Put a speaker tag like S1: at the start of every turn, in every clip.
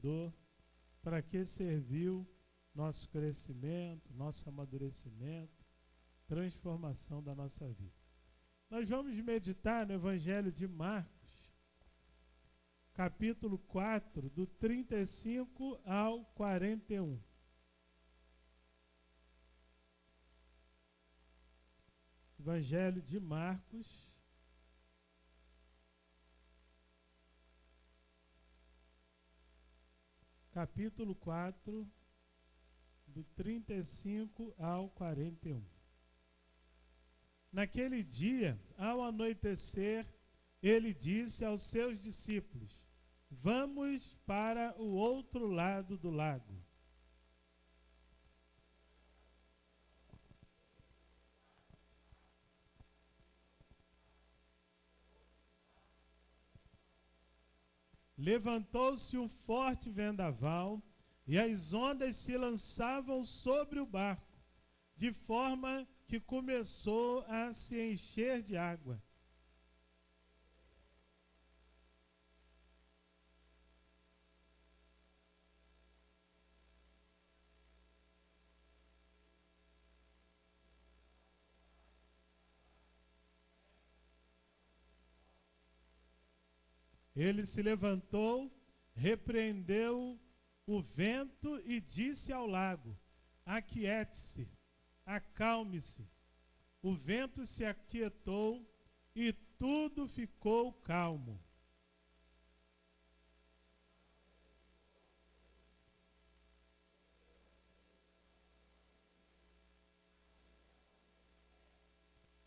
S1: ajudou, para que serviu nosso crescimento, nosso amadurecimento, transformação da nossa vida. Nós vamos meditar no Evangelho de Marcos, capítulo 4, do 35 ao 41. Evangelho de Marcos, capítulo 4, do 35 ao 41. Naquele dia, ao anoitecer, ele disse aos seus discípulos: vamos para o outro lado do lago. Levantou-se um forte vendaval e as ondas se lançavam sobre o barco, de forma que começou a se encher de água. Ele se levantou, repreendeu o vento e disse ao lago: aquiete-se, acalme-se. O vento se aquietou e tudo ficou calmo.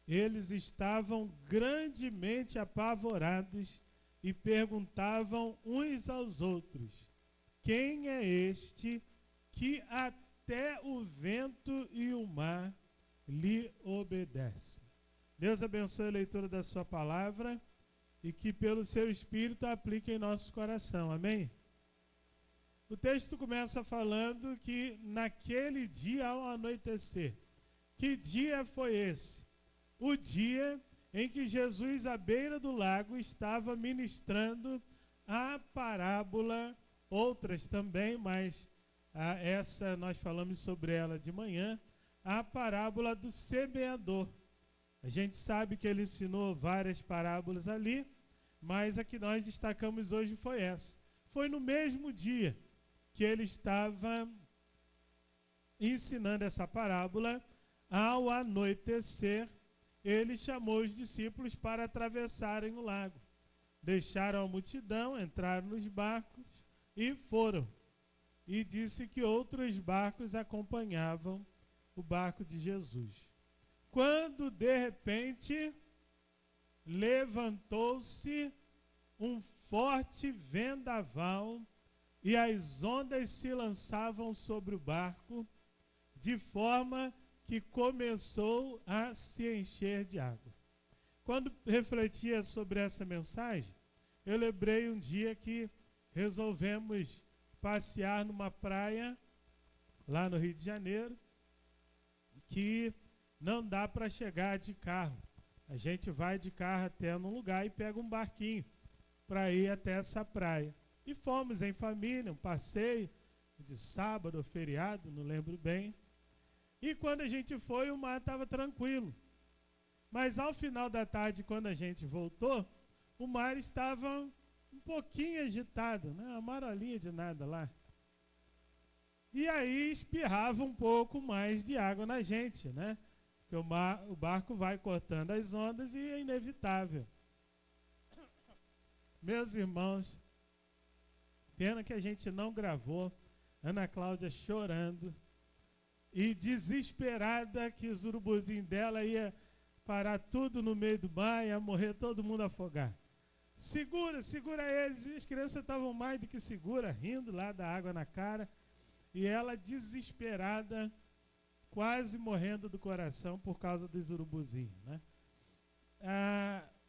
S1: Eles estavam grandemente apavorados e perguntavam uns aos outros: quem é este que até o vento e o mar lhe obedecem? Deus abençoe a leitura da sua palavra e que pelo seu Espírito aplique em nosso coração. Amém? O texto começa falando que naquele dia ao anoitecer. Que dia foi esse? O dia em que Jesus, à beira do lago, estava ministrando a parábola, outras também, mas essa nós falamos sobre ela de manhã, a parábola do semeador. A gente sabe que ele ensinou várias parábolas ali, mas a que nós destacamos hoje foi essa. Foi no mesmo dia que ele estava ensinando essa parábola, ao anoitecer, ele chamou os discípulos para atravessarem o lago. Deixaram a multidão, entraram nos barcos e foram. E disse que outros barcos acompanhavam o barco de Jesus. Quando, de repente, levantou-se um forte vendaval e as ondas se lançavam sobre o barco, de forma que começou a se encher de água. Quando refletia sobre essa mensagem, eu lembrei um dia que resolvemos passear numa praia, lá no Rio de Janeiro, que não dá para chegar de carro. A gente vai de carro até num lugar e pega um barquinho para ir até essa praia. E fomos em família, um passeio de sábado ou feriado, não lembro bem. E quando a gente foi, o mar estava tranquilo. Mas ao final da tarde, quando a gente voltou, o mar estava um pouquinho agitado, né? Uma marolinha de nada lá. E aí espirrava um pouco mais de água na gente, né? Porque o barco vai cortando as ondas e é inevitável. Meus irmãos, pena que a gente não gravou, Ana Cláudia chorando, e desesperada que os urubuzinhos dela ia parar tudo no meio do mar, ia morrer todo mundo afogar. Segura, segura eles. E as crianças estavam mais do que segura, rindo lá da água na cara. E ela desesperada, quase morrendo do coração por causa dos urubuzinhos, né?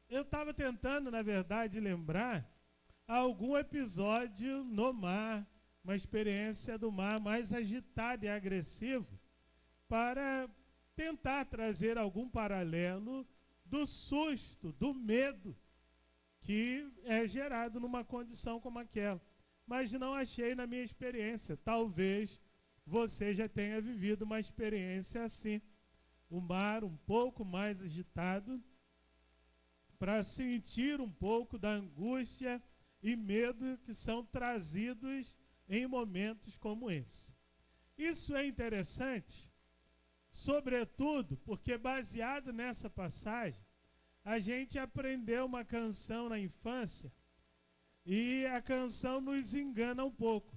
S1: Eu estava tentando, na verdade, lembrar algum episódio no mar, uma experiência do mar mais agitado e agressivo, para tentar trazer algum paralelo do susto, do medo que é gerado numa condição como aquela. mas não achei na minha experiência. Talvez você já tenha vivido uma experiência assim. O mar um pouco mais agitado, para sentir um pouco da angústia e medo que são trazidos em momentos como esse. Isso é interessante, sobretudo porque, baseado nessa passagem, a gente aprendeu uma canção na infância e a canção nos engana um pouco.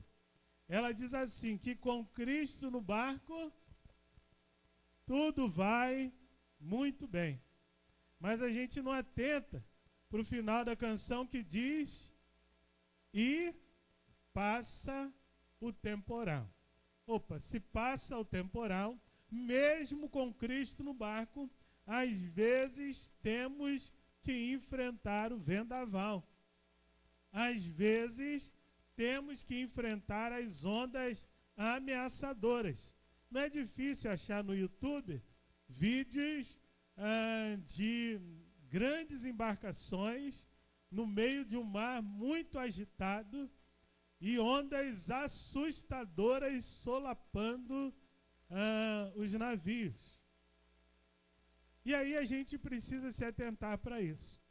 S1: Ela diz assim, que com Cristo no barco, tudo vai muito bem. Mas a gente não atenta para o final da canção que diz, e passa o temporal. Opa, se passa o temporal, mesmo com Cristo no barco, às vezes temos que enfrentar o vendaval. Às vezes temos que enfrentar as ondas ameaçadoras. Não é difícil achar no YouTube vídeos de grandes embarcações no meio de um mar muito agitado e ondas assustadoras solapando os navios. E aí a gente precisa se atentar para isso.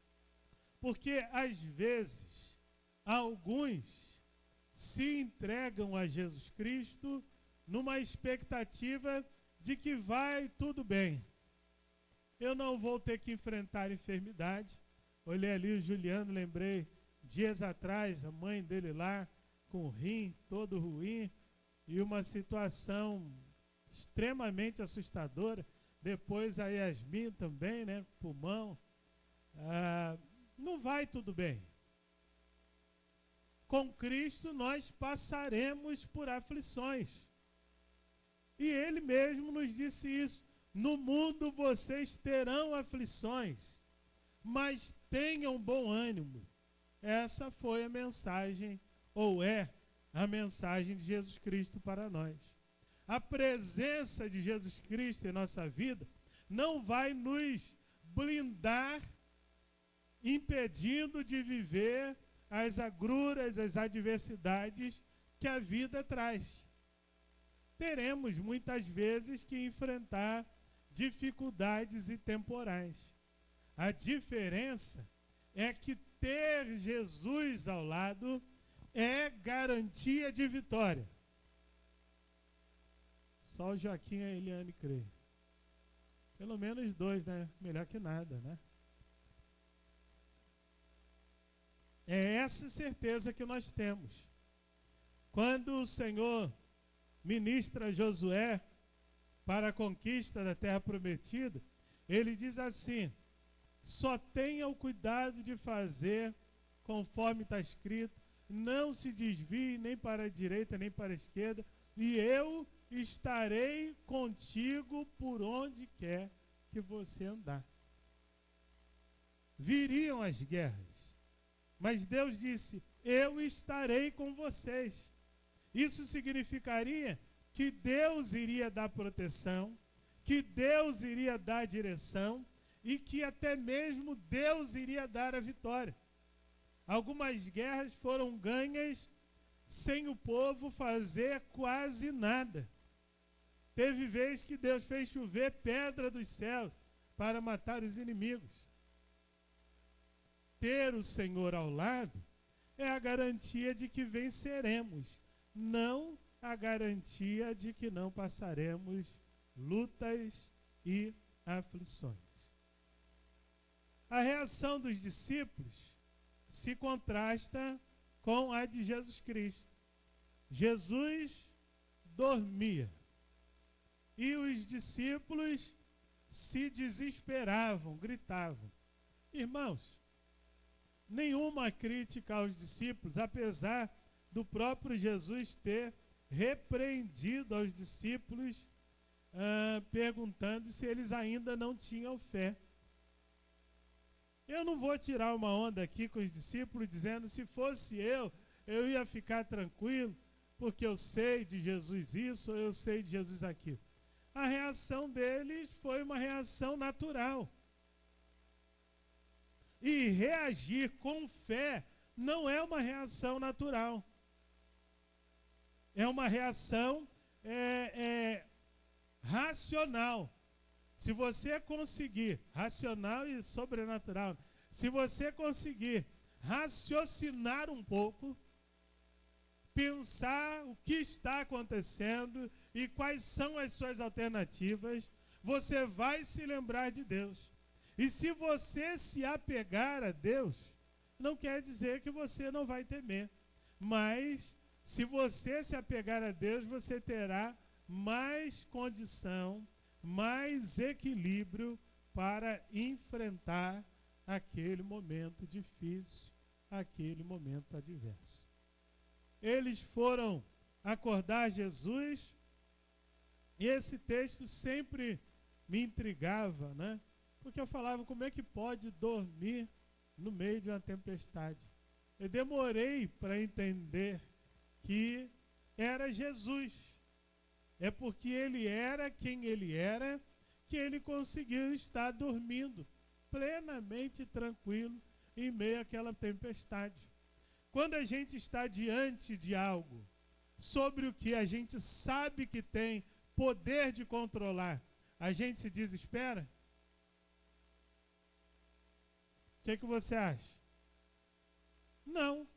S1: Porque, às vezes, alguns se entregam a Jesus Cristo numa expectativa de que vai tudo bem. Eu não vou ter que enfrentar enfermidade. Olhei ali o Juliano, lembrei, dias atrás, a mãe dele lá, com o rim todo ruim, e uma situação extremamente assustadora. Depois a Yasmin também, né, pulmão. Não vai tudo bem. Com Cristo nós passaremos por aflições. E Ele mesmo nos disse isso. No mundo vocês terão aflições, mas tenham bom ânimo. Essa foi a mensagem, ou é a mensagem de Jesus Cristo para nós. A presença de Jesus Cristo em nossa vida não vai nos blindar, impedindo de viver as agruras, as adversidades que a vida traz. Teremos muitas vezes que enfrentar dificuldades e temporais. A diferença é que ter Jesus ao lado é garantia de vitória. Só o Joaquim e a Eliane creem. Pelo menos dois, né? Melhor que nada, né? É essa certeza que nós temos. Quando o Senhor ministra Josué para a conquista da terra prometida, ele diz assim: só tenha o cuidado de fazer conforme está escrito, não se desvie nem para a direita nem para a esquerda, e eu estarei contigo por onde quer que você andar. Viriam as guerras, mas Deus disse: eu estarei com vocês. Isso significaria que Deus iria dar proteção, que Deus iria dar direção e que até mesmo Deus iria dar a vitória. Algumas guerras foram ganhas sem o povo fazer quase nada. Teve vez que Deus fez chover pedra dos céus para matar os inimigos. Ter o Senhor ao lado é a garantia de que venceremos, não a garantia de que não passaremos lutas e aflições. A reação dos discípulos se contrasta com a de Jesus Cristo. Jesus dormia e os discípulos se desesperavam, gritavam. Irmãos, nenhuma crítica aos discípulos, apesar do próprio Jesus ter repreendido aos discípulos, perguntando se eles ainda não tinham fé. Eu não vou tirar uma onda aqui com os discípulos dizendo: se fosse eu ia ficar tranquilo, porque eu sei de Jesus isso, ou eu sei de Jesus aquilo. A reação deles foi uma reação natural. E reagir com fé não é uma reação natural. é uma reação racional. Se você conseguir, racional e sobrenatural, se você conseguir raciocinar um pouco, pensar o que está acontecendo e quais são as suas alternativas, você vai se lembrar de Deus. E se você se apegar a Deus, não quer dizer que você não vai temer, mas se você se apegar a Deus, você terá mais condição, mais equilíbrio para enfrentar aquele momento difícil, aquele momento adverso. Eles foram acordar Jesus, e esse texto sempre me intrigava, né? Porque eu falava, como é que pode dormir no meio de uma tempestade? Eu demorei para entender que era Jesus. É porque ele era quem ele era, que ele conseguiu estar dormindo plenamente tranquilo em meio àquela tempestade. Quando a gente está diante de algo sobre o que a gente sabe que tem poder de controlar, a gente se desespera? O que você acha? Não.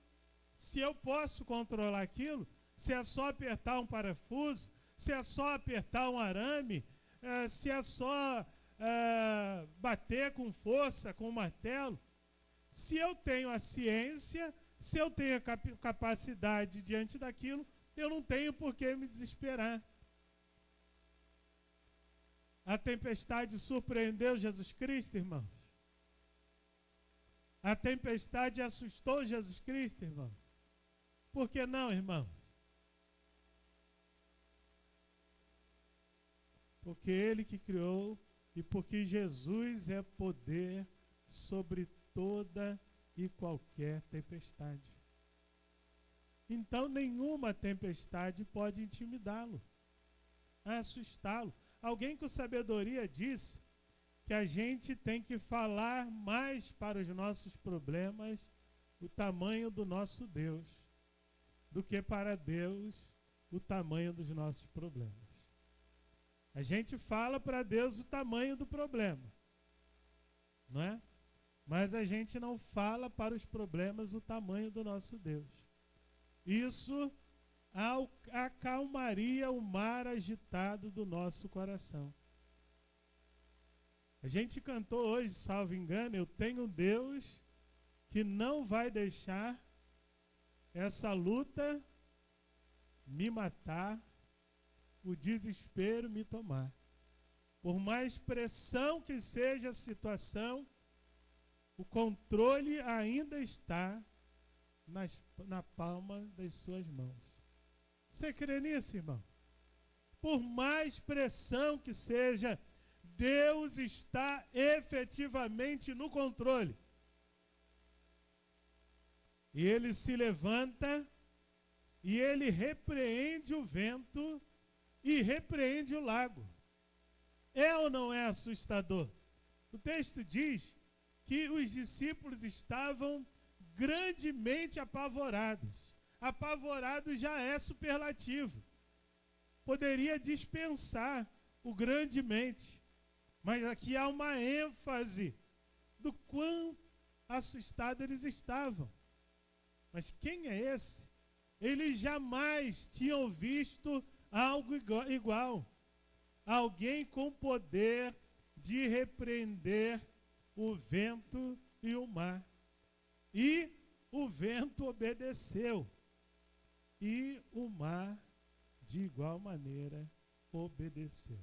S1: Se eu posso controlar aquilo, se é só apertar um parafuso, se é só apertar um arame, se é só bater com força, com um martelo, se eu tenho a ciência, se eu tenho a capacidade diante daquilo, eu não tenho por que me desesperar. A tempestade surpreendeu Jesus Cristo, irmãos? A tempestade assustou Jesus Cristo, irmão? Por que não, irmão? Porque Ele que criou e porque Jesus é poder sobre toda e qualquer tempestade. Então, nenhuma tempestade pode intimidá-lo, assustá-lo. Alguém com sabedoria disse que a gente tem que falar mais para os nossos problemas o tamanho do nosso Deus, do que para Deus o tamanho dos nossos problemas. A gente fala para Deus o tamanho do problema, não é? Mas a gente não fala para os problemas o tamanho do nosso Deus. Isso acalmaria o mar agitado do nosso coração. A gente cantou hoje, salvo engano, eu tenho um Deus que não vai deixar essa luta me matar, o desespero me tomar. Por mais pressão que seja a situação, o controle ainda está na palma das suas mãos. Você crê nisso, irmão? Por mais pressão que seja, Deus está efetivamente no controle. E Ele se levanta e Ele repreende o vento e repreende o lago. É ou não é assustador? O texto diz que os discípulos estavam grandemente apavorados. Apavorado já é superlativo. Poderia dispensar o grandemente. Mas aqui há uma ênfase do quão assustados eles estavam. Mas quem é esse? Eles jamais tinham visto algo igual. Alguém com poder de repreender o vento e o mar. E o vento obedeceu. E o mar, de igual maneira, obedeceu.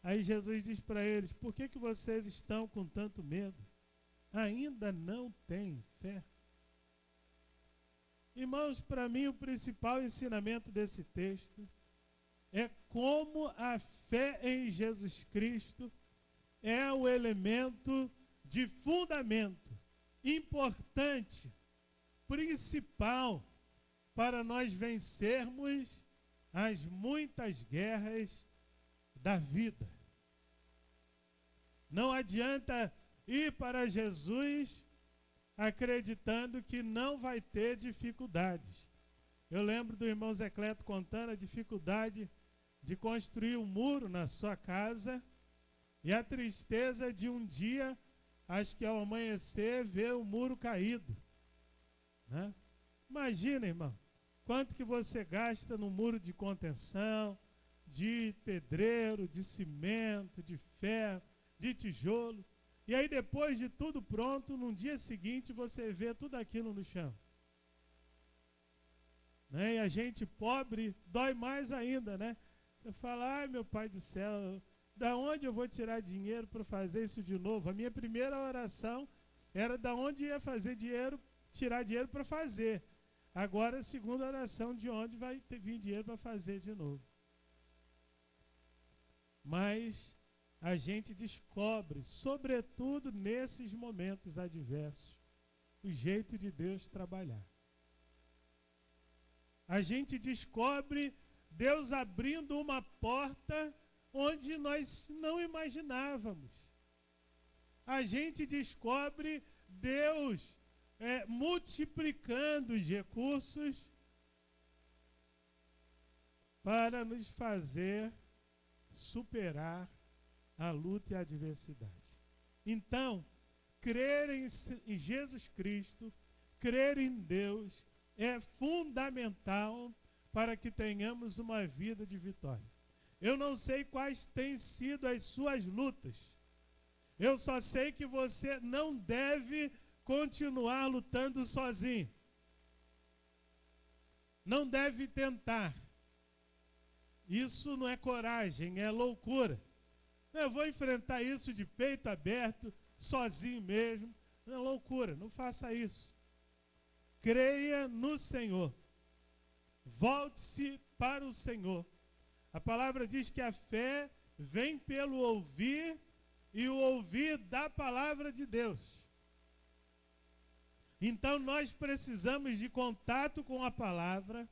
S1: Aí Jesus diz para eles, por que vocês estão com tanto medo? Ainda não têm fé? Irmãos, para mim o principal ensinamento desse texto é como a fé em Jesus Cristo é o elemento de fundamento importante, principal, para nós vencermos as muitas guerras da vida. Não adianta ir para Jesus acreditando que não vai ter dificuldades. Eu lembro do irmão Zé Cleto contando a dificuldade de construir um muro na sua casa e a tristeza de um dia, acho que ao amanhecer, ver o muro caído, né? Imagina, irmão, quanto que você gasta no muro de contenção, de pedreiro, de cimento, de ferro, de tijolo. E aí depois de tudo pronto, no dia seguinte você vê tudo aquilo no chão. Né? E a gente pobre dói mais ainda, né? Você fala, ai meu pai do céu, da onde eu vou tirar dinheiro para fazer isso de novo? A minha primeira oração era da onde ia fazer dinheiro, tirar dinheiro para fazer. Agora a segunda oração, de onde vai vir dinheiro para fazer de novo. Mas a gente descobre, sobretudo nesses momentos adversos, o jeito de Deus trabalhar. A gente descobre Deus abrindo uma porta onde nós não imaginávamos. A gente descobre Deus multiplicando os recursos para nos fazer superar a luta e a adversidade. Então, crer em Jesus Cristo, crer em Deus, é fundamental para que tenhamos uma vida de vitória. Eu não sei quais têm sido as suas lutas. Eu só sei que você não deve continuar lutando sozinho. Não deve tentar. Isso não é coragem, é loucura. Eu vou enfrentar isso de peito aberto, sozinho mesmo. Não é loucura, não faça isso. Creia no Senhor. Volte-se para o Senhor. A palavra diz que a fé vem pelo ouvir e o ouvir da palavra de Deus. Então nós precisamos de contato com a palavra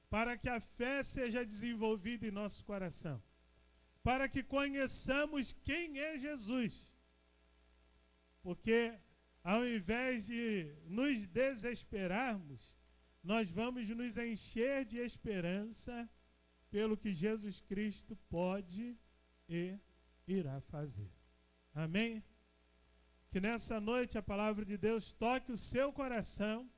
S1: para que a fé seja desenvolvida em nosso coração. Para que conheçamos quem é Jesus. Porque ao invés de nos desesperarmos, nós vamos nos encher de esperança pelo que Jesus Cristo pode e irá fazer. Amém? Que nessa noite a palavra de Deus toque o seu coração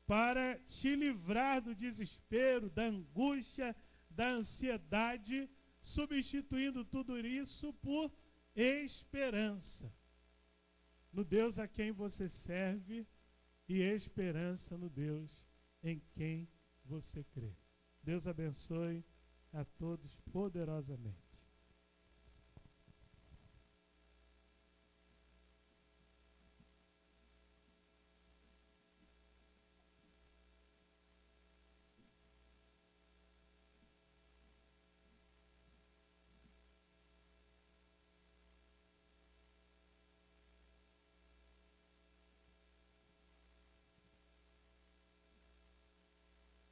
S1: para te livrar do desespero, da angústia, da ansiedade, substituindo tudo isso por esperança no Deus a quem você serve e esperança no Deus em quem você crê. Deus abençoe a todos poderosamente.